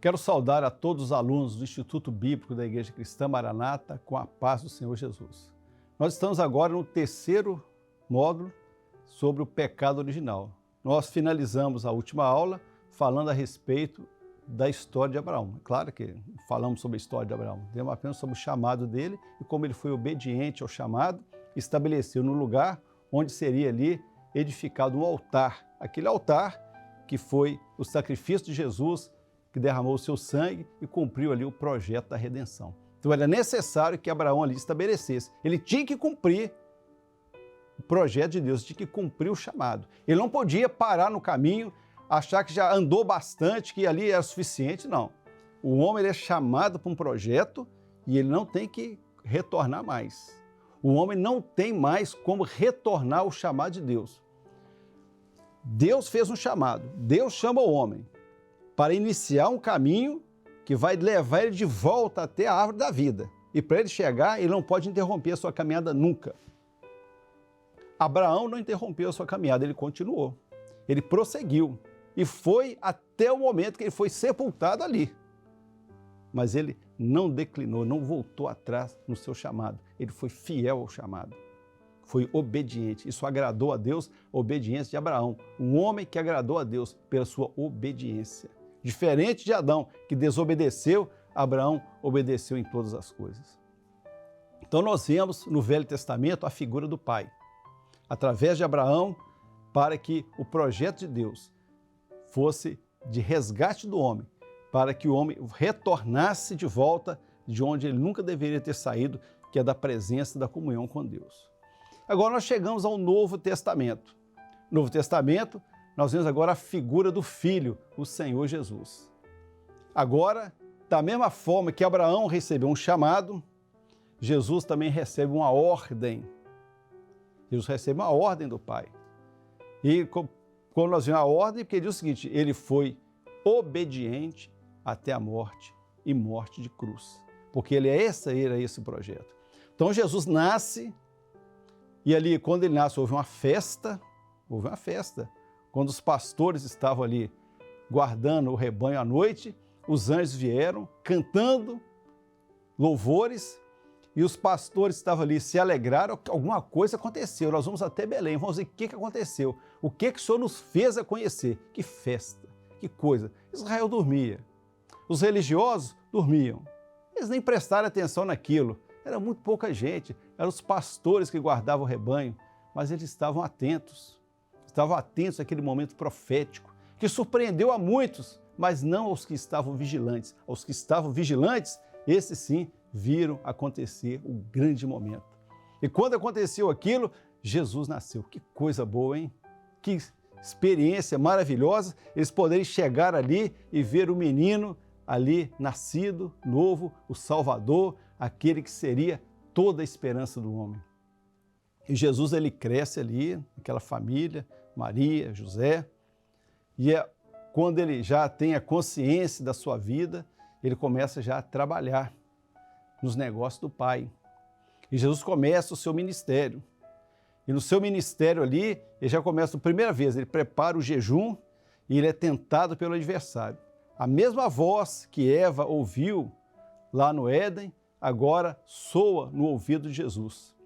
Quero saudar a todos os alunos do Instituto Bíblico da Igreja Cristã Maranata com a paz do Senhor Jesus. Nós estamos agora no terceiro módulo sobre o pecado original. Nós finalizamos a última aula falando a respeito da história de Abraão. É claro que falamos sobre a história de Abraão, demos apenas sobre o chamado dele e como ele foi obediente ao chamado, estabeleceu no lugar onde seria ali edificado um altar. Aquele altar que foi o sacrifício de Jesus, que derramou o seu sangue e cumpriu ali o projeto da redenção. Então era necessário que Abraão ali estabelecesse. Ele tinha que cumprir o projeto de Deus, tinha que cumprir o chamado. Ele não podia parar no caminho, achar que já andou bastante, que ali era suficiente, não. O homem ele é chamado para um projeto e ele não tem que retornar mais. O homem não tem mais como retornar ao chamado de Deus. Deus fez um chamado, Deus chama o homem para iniciar um caminho que vai levar ele de volta até a árvore da vida. E para ele chegar, ele não pode interromper a sua caminhada nunca. Abraão não interrompeu a sua caminhada, ele continuou. Ele prosseguiu e foi até o momento que ele foi sepultado ali. Mas ele não declinou, não voltou atrás no seu chamado. Ele foi fiel ao chamado. Foi obediente. Isso agradou a Deus, a obediência de Abraão. Um homem que agradou a Deus pela sua obediência. Diferente de Adão, que desobedeceu, Abraão obedeceu em todas as coisas. Então nós vemos no Velho Testamento a figura do Pai, através de Abraão, para que o projeto de Deus fosse de resgate do homem, para que o homem retornasse de volta de onde ele nunca deveria ter saído, que é da presença da comunhão com Deus. Agora nós chegamos ao Novo Testamento. No Novo Testamento, nós vemos agora a figura do Filho, o Senhor Jesus. Agora, da mesma forma que Abraão recebeu um chamado, Jesus também recebe uma ordem. Jesus recebe uma ordem do Pai. E quando nós vemos a ordem, porque diz o seguinte, ele foi obediente até a morte e morte de cruz. Porque ele era esse projeto. Então Jesus nasce e ali, quando ele nasce, houve uma festa. Quando os pastores estavam ali guardando o rebanho à noite, os anjos vieram cantando louvores e os pastores estavam ali, se alegraram, alguma coisa aconteceu. Nós vamos até Belém, vamos ver o que aconteceu. O que o Senhor nos fez a conhecer? Que festa, que coisa. Israel dormia, os religiosos dormiam. Eles nem prestaram atenção naquilo. Era muito pouca gente, eram os pastores que guardavam o rebanho, mas eles estavam atentos àquele momento profético, que surpreendeu a muitos, mas não aos que estavam vigilantes. Aos que estavam vigilantes, esses sim viram acontecer o grande momento. E quando aconteceu aquilo, Jesus nasceu. Que coisa boa, hein? Que experiência maravilhosa eles poderem chegar ali e ver o menino ali nascido, novo, o Salvador, aquele que seria toda a esperança do homem. E Jesus ele cresce ali, aquela família, Maria, José, e quando ele já tem a consciência da sua vida, ele começa já a trabalhar nos negócios do Pai. E Jesus começa o seu ministério. E no seu ministério ali, ele já começa a primeira vez, ele prepara o jejum e ele é tentado pelo adversário. A mesma voz que Eva ouviu lá no Éden, agora soa no ouvido de Jesus.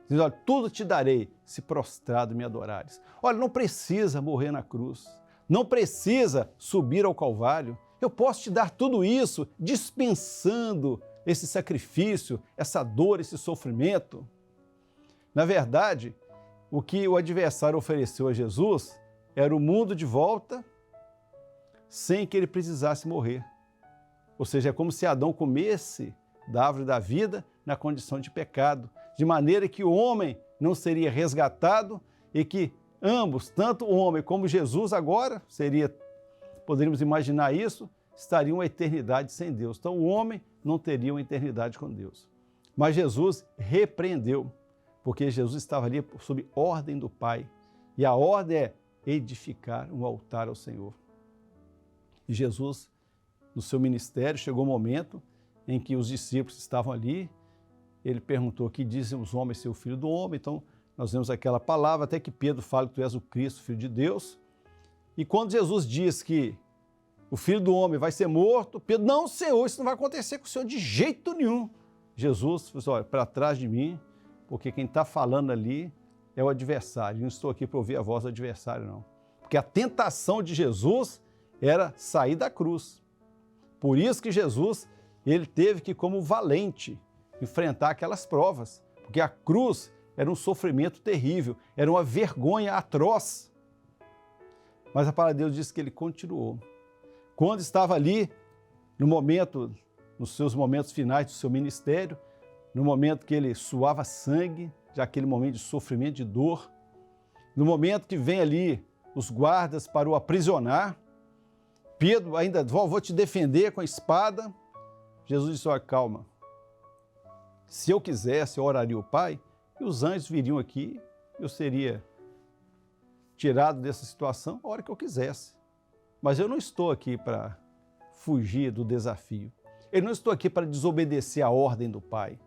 Diz, olha, tudo te darei se prostrado me adorares. Olha, não precisa morrer na cruz, não precisa subir ao Calvário. Eu posso te dar tudo isso dispensando esse sacrifício, essa dor, esse sofrimento. Na verdade, o que o adversário ofereceu a Jesus era o mundo de volta sem que ele precisasse morrer. Ou seja, é como se Adão comesse da árvore da vida na condição de pecado, de maneira que o homem não seria resgatado e que ambos, tanto o homem como Jesus agora, poderíamos imaginar isso, estariam uma eternidade sem Deus. Então o homem não teria uma eternidade com Deus. Mas Jesus repreendeu, porque Jesus estava ali sob ordem do Pai. E a ordem é edificar um altar ao Senhor. E Jesus, no seu ministério, chegou um momento em que os discípulos estavam ali. Ele perguntou, que dizem os homens ser o Filho do Homem? Então, nós vemos aquela palavra, até que Pedro fala que tu és o Cristo, Filho de Deus. E quando Jesus diz que o Filho do Homem vai ser morto. Pedro, não, Senhor, isso não vai acontecer com o Senhor de jeito nenhum. Jesus falou assim, olha, para trás de mim, porque quem está falando ali é o adversário. Eu não estou aqui para ouvir a voz do adversário, não. Porque a tentação de Jesus era sair da cruz. Por isso que Jesus, ele teve que, como valente, enfrentar aquelas provas. Porque a cruz era um sofrimento terrível, era uma vergonha atroz. Mas a palavra de Deus diz que ele continuou. Quando estava ali, nos seus momentos finais do seu ministério, no momento que ele suava sangue, já aquele momento de sofrimento, de dor, no momento que vem ali os guardas para o aprisionar, Pedro ainda, vou te defender com a espada. Jesus disse, olha, calma, se eu quisesse, eu oraria ao Pai, e os anjos viriam aqui, eu seria tirado dessa situação a hora que eu quisesse. Mas eu não estou aqui para fugir do desafio. Eu não estou aqui para desobedecer a ordem do Pai.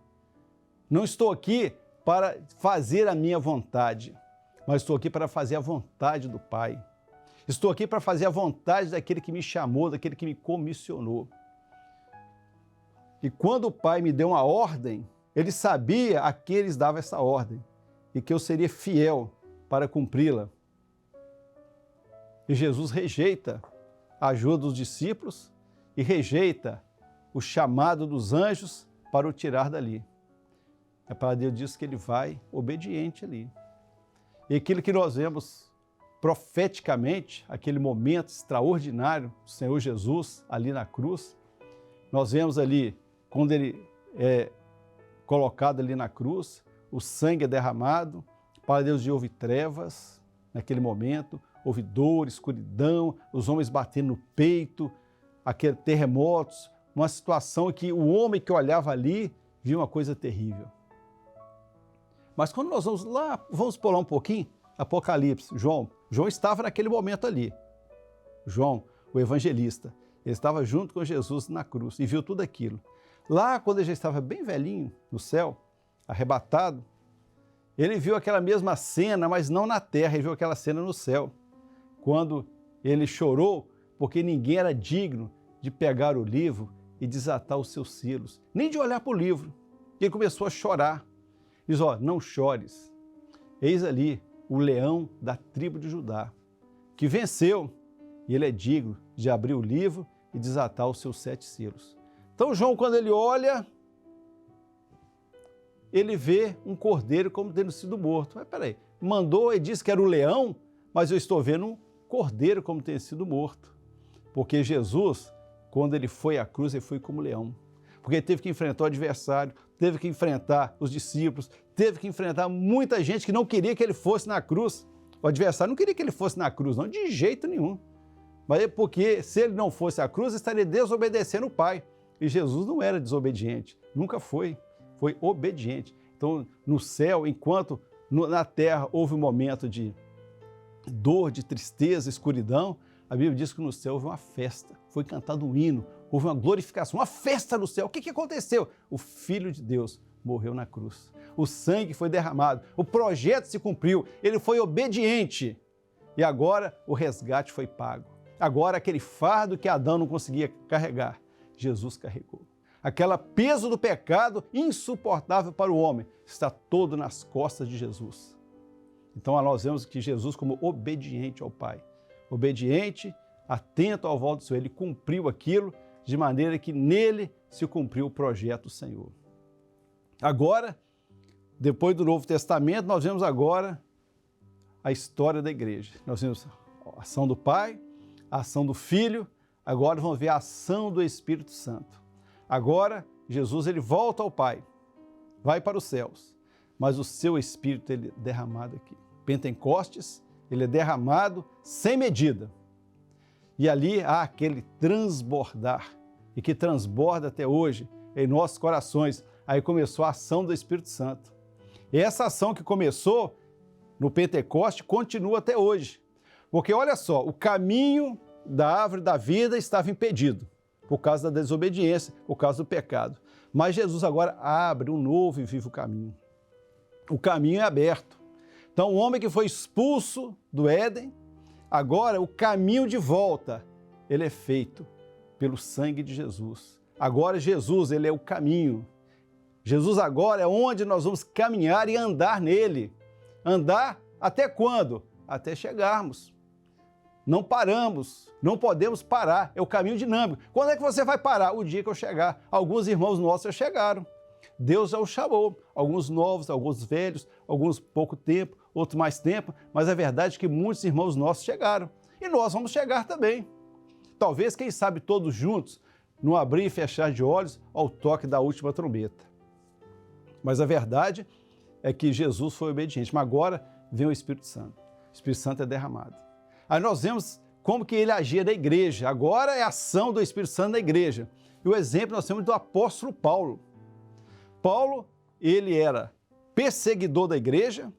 Não estou aqui para fazer a minha vontade, mas estou aqui para fazer a vontade do Pai. Estou aqui para fazer a vontade daquele que me chamou, daquele que me comissionou. E quando o Pai me deu uma ordem, ele sabia a quem eles davam essa ordem e que eu seria fiel para cumpri-la. E Jesus rejeita a ajuda dos discípulos e rejeita o chamado dos anjos para o tirar dali. A palavra de Deus diz que ele vai obediente ali. E aquilo que nós vemos profeticamente, aquele momento extraordinário do Senhor Jesus ali na cruz, nós vemos ali, quando ele é colocado ali na cruz, o sangue é derramado, a palavra de Deus diz, houve trevas naquele momento, houve dor, escuridão, os homens batendo no peito, aqueles terremotos, uma situação em que o homem que olhava ali viu uma coisa terrível. Mas quando nós vamos lá, vamos pular um pouquinho, Apocalipse, João estava naquele momento ali. João, o evangelista, ele estava junto com Jesus na cruz e viu tudo aquilo. Lá, quando ele já estava bem velhinho, no céu, arrebatado, ele viu aquela mesma cena, mas não na terra, ele viu aquela cena no céu. Quando ele chorou, porque ninguém era digno de pegar o livro e desatar os seus selos, nem de olhar para o livro. E ele começou a chorar. Diz, ó, não chores. Eis ali o leão da tribo de Judá, que venceu, e ele é digno de abrir o livro e desatar os seus 7 selos. Então João, quando ele olha, ele vê um cordeiro como tendo sido morto. Mas peraí, mandou e disse que era o leão, mas eu estou vendo um cordeiro como tendo sido morto. Porque Jesus, quando ele foi à cruz, ele foi como leão. Porque ele teve que enfrentar o adversário, teve que enfrentar os discípulos, teve que enfrentar muita gente que não queria que ele fosse na cruz. O adversário não queria que ele fosse na cruz, não, de jeito nenhum. Mas é porque se ele não fosse à cruz, estaria desobedecendo o Pai. E Jesus não era desobediente, nunca foi, foi obediente. Então, no céu, enquanto na terra houve um momento de dor, de tristeza, escuridão, a Bíblia diz que no céu houve uma festa, foi cantado um hino, houve uma glorificação, uma festa no céu. O que aconteceu? O Filho de Deus morreu na cruz, o sangue foi derramado, o projeto se cumpriu, ele foi obediente e agora o resgate foi pago. Agora aquele fardo que Adão não conseguia carregar, Jesus carregou. Aquele peso do pecado insuportável para o homem está todo nas costas de Jesus. Então nós vemos que Jesus, como obediente ao Pai, obediente, atento ao voto do Senhor, ele cumpriu aquilo de maneira que nele se cumpriu o projeto do Senhor. Agora, depois do Novo Testamento, nós vemos agora a história da igreja. Nós vemos a ação do Pai, a ação do Filho, agora vamos ver a ação do Espírito Santo. Agora, Jesus ele volta ao Pai, vai para os céus, mas o seu Espírito ele é derramado aqui. Pentecostes, ele é derramado sem medida. E ali há aquele transbordar, e que transborda até hoje em nossos corações. Aí começou a ação do Espírito Santo. E essa ação que começou no Pentecoste continua até hoje. Porque olha só, o caminho da árvore da vida estava impedido por causa da desobediência, por causa do pecado. Mas Jesus agora abre um novo e vivo caminho. O caminho é aberto. Então o homem que foi expulso do Éden, agora o caminho de volta ele é feito pelo sangue de Jesus. Agora Jesus, ele é o caminho. Jesus agora é onde nós vamos caminhar e andar nele. Andar até quando? Até chegarmos. Não paramos, não podemos parar, é o caminho dinâmico. Quando é que você vai parar? O dia que eu chegar. Alguns irmãos nossos já chegaram. Deus já os chamou, alguns novos, alguns velhos, alguns pouco tempo, outros mais tempo, mas a verdade é que muitos irmãos nossos chegaram. E nós vamos chegar também. Talvez, quem sabe, todos juntos, no abrir e fechar de olhos ao toque da última trombeta. Mas a verdade é que Jesus foi obediente, mas agora vem o Espírito Santo. O Espírito Santo é derramado. Aí nós vemos como que ele agia na igreja. Agora é a ação do Espírito Santo na igreja. E o exemplo nós temos do apóstolo Paulo. Paulo, ele era perseguidor da igreja,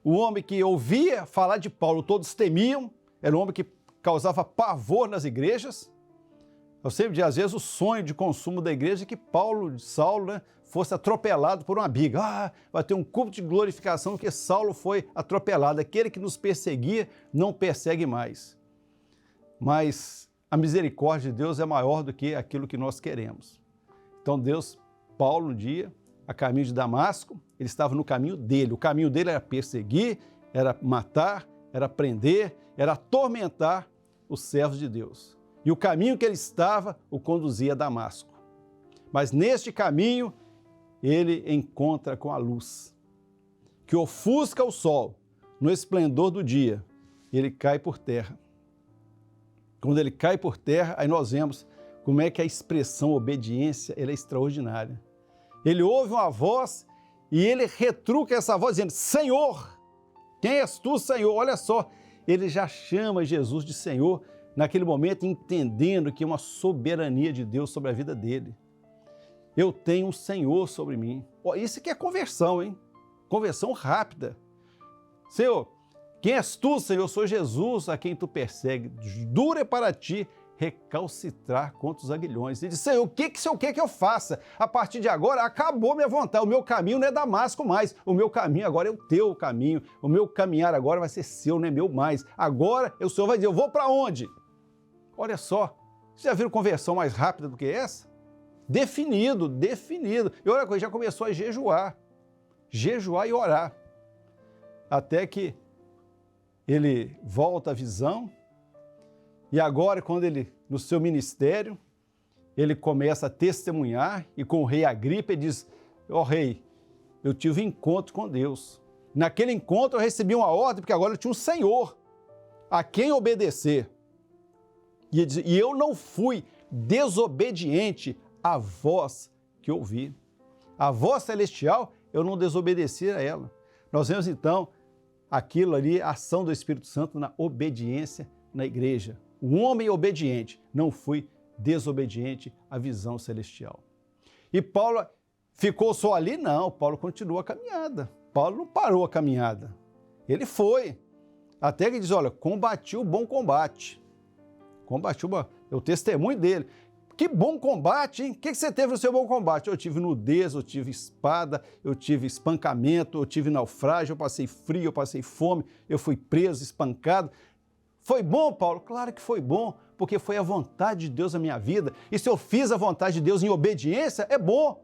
o homem que ouvia falar de Paulo, todos temiam, era um homem que causava pavor nas igrejas. Eu sempre digo, às vezes, o sonho de consumo da igreja é que Saulo, né, fosse atropelado por uma biga. Vai ter um culto de glorificação porque Saulo foi atropelado. Aquele que nos perseguia não persegue mais. Mas a misericórdia de Deus é maior do que aquilo que nós queremos. Então Paulo, um dia, a caminho de Damasco, ele estava no caminho dele. O caminho dele era perseguir, era matar, era prender, era atormentar os servos de Deus. E o caminho que ele estava o conduzia a Damasco. Mas neste caminho, ele encontra com a luz, que ofusca o sol no esplendor do dia. Ele cai por terra. Quando ele cai por terra, aí nós vemos como é que a expressão obediência ela é extraordinária. Ele ouve uma voz e ele retruca essa voz dizendo, Senhor, quem és tu, Senhor? Olha só, ele já chama Jesus de Senhor naquele momento, entendendo que é uma soberania de Deus sobre a vida dele. Eu tenho um Senhor sobre mim. Isso que é conversão, hein? Conversão rápida. Senhor, quem és tu, Senhor? Eu sou Jesus a quem tu persegue. Dura é para ti recalcitrar contra os aguilhões. Ele diz, Senhor, o que que eu faça? A partir de agora, acabou minha vontade. O meu caminho não é Damasco mais. O meu caminho agora é o teu caminho. O meu caminhar agora vai ser seu, não é meu mais. Agora o Senhor vai dizer, eu vou para onde? Olha só, você já viram conversão mais rápida do que essa? Definido. E olha, já começou a jejuar e orar. Até que ele volta à visão. E agora, quando ele, no seu ministério, ele começa a testemunhar e com o rei Agripa, ele diz, rei, eu tive um encontro com Deus. Naquele encontro eu recebi uma ordem, porque agora eu tinha um Senhor a quem obedecer. E eu não fui desobediente à voz que ouvi. A voz celestial, eu não desobedeci a ela. Nós vemos então aquilo ali, a ação do Espírito Santo na obediência na igreja. Um homem obediente, não fui desobediente à visão celestial. E Paulo ficou só ali? Não, Paulo continuou a caminhada. Paulo não parou a caminhada. Ele foi. Até que diz, olha, combati o bom combate. O testemunho dele. Que bom combate, hein? O que você teve no seu bom combate? Eu tive nudez, eu tive espada, eu tive espancamento, eu tive naufrágio, eu passei frio, eu passei fome, eu fui preso, espancado. Foi bom, Paulo? Claro que foi bom, porque foi a vontade de Deus na minha vida. E se eu fiz a vontade de Deus em obediência, é bom.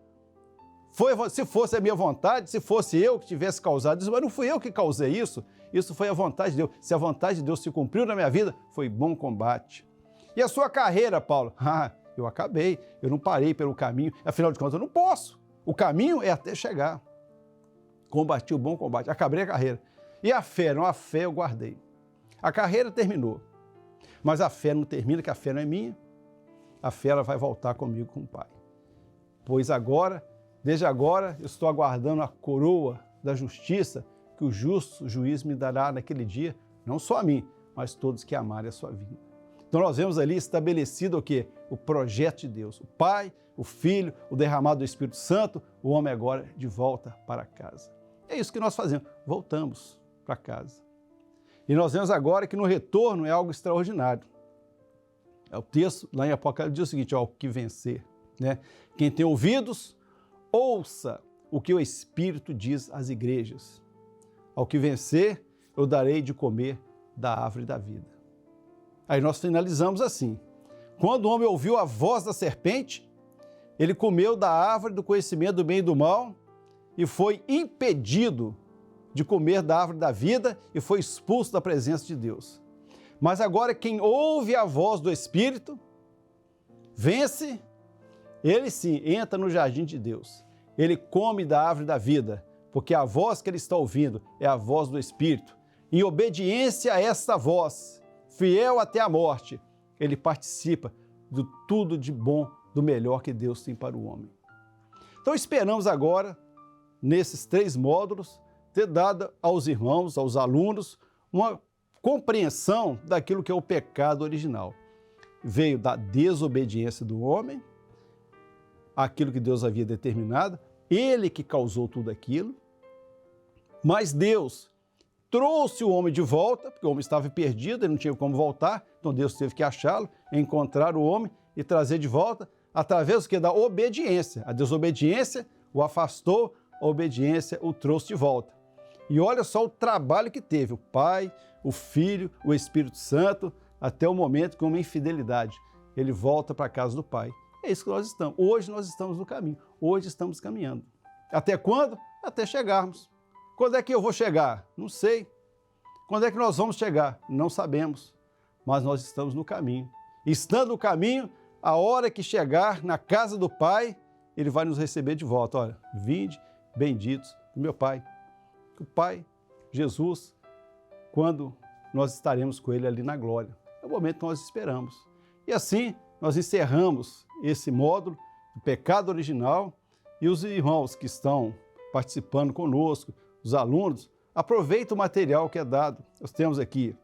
Se fosse a minha vontade, se fosse eu que tivesse causado isso, mas não fui eu que causei isso. Isso foi a vontade de Deus. Se a vontade de Deus se cumpriu na minha vida, foi bom combate. E a sua carreira, Paulo? Eu acabei, eu não parei pelo caminho. Afinal de contas, eu não posso. O caminho é até chegar. Combati o bom combate, acabei a carreira. E a fé? Não, a fé eu guardei. A carreira terminou, mas a fé não termina, que a fé não é minha. A fé ela vai voltar comigo com o Pai. Pois agora, desde agora, eu estou aguardando a coroa da justiça que o justo juiz me dará naquele dia, não só a mim, mas todos que amarem a sua vida. Então nós vemos ali estabelecido o quê? O projeto de Deus. O Pai, o Filho, o derramado do Espírito Santo, o homem agora de volta para casa. É isso que nós fazemos, voltamos para casa. E nós vemos agora que no retorno é algo extraordinário. O texto lá em Apocalipse diz o seguinte, o que vencer, né? Quem tem ouvidos, ouça o que o Espírito diz às igrejas. Ao que vencer, eu darei de comer da árvore da vida. Aí nós finalizamos assim, Quando o homem ouviu a voz da serpente, ele comeu da árvore do conhecimento do bem e do mal e foi impedido de comer da árvore da vida e foi expulso da presença de Deus. Mas agora quem ouve a voz do Espírito, vence, ele sim entra no jardim de Deus. Ele come da árvore da vida, porque a voz que ele está ouvindo é a voz do Espírito. Em obediência a esta voz, fiel até a morte, ele participa do tudo de bom, do melhor que Deus tem para o homem. Então esperamos agora, nesses 3 módulos, ter dado aos irmãos, aos alunos, uma compreensão daquilo que é o pecado original. Veio da desobediência do homem, aquilo que Deus havia determinado, ele que causou tudo aquilo, mas Deus trouxe o homem de volta, porque o homem estava perdido, ele não tinha como voltar, então Deus teve que achá-lo, encontrar o homem e trazer de volta, através da obediência. A desobediência o afastou, a obediência o trouxe de volta. E olha só o trabalho que teve o Pai, o Filho, o Espírito Santo, até o momento que uma infidelidade, ele volta para a casa do Pai. É isso que nós estamos. Hoje nós estamos no caminho, hoje estamos caminhando. Até quando? Até chegarmos. Quando é que eu vou chegar? Não sei. Quando é que nós vamos chegar? Não sabemos. Mas nós estamos no caminho. Estando no caminho, a hora que chegar na casa do Pai, ele vai nos receber de volta. Olha, vinde, benditos do meu Pai. O Pai, Jesus, quando nós estaremos com Ele ali na glória. É o momento que nós esperamos. E assim, nós encerramos esse módulo do pecado original e os irmãos que estão participando conosco, os alunos, aproveitem o material que é dado. Nós temos aqui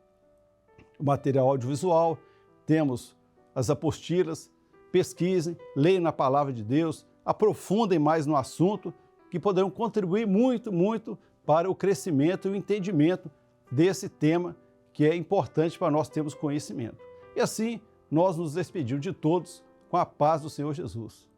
o material audiovisual, temos as apostilas, pesquisem, leiam na palavra de Deus, aprofundem mais no assunto, que poderão contribuir muito, muito para o crescimento e o entendimento desse tema que é importante para nós termos conhecimento. E assim, nós nos despedimos de todos com a paz do Senhor Jesus.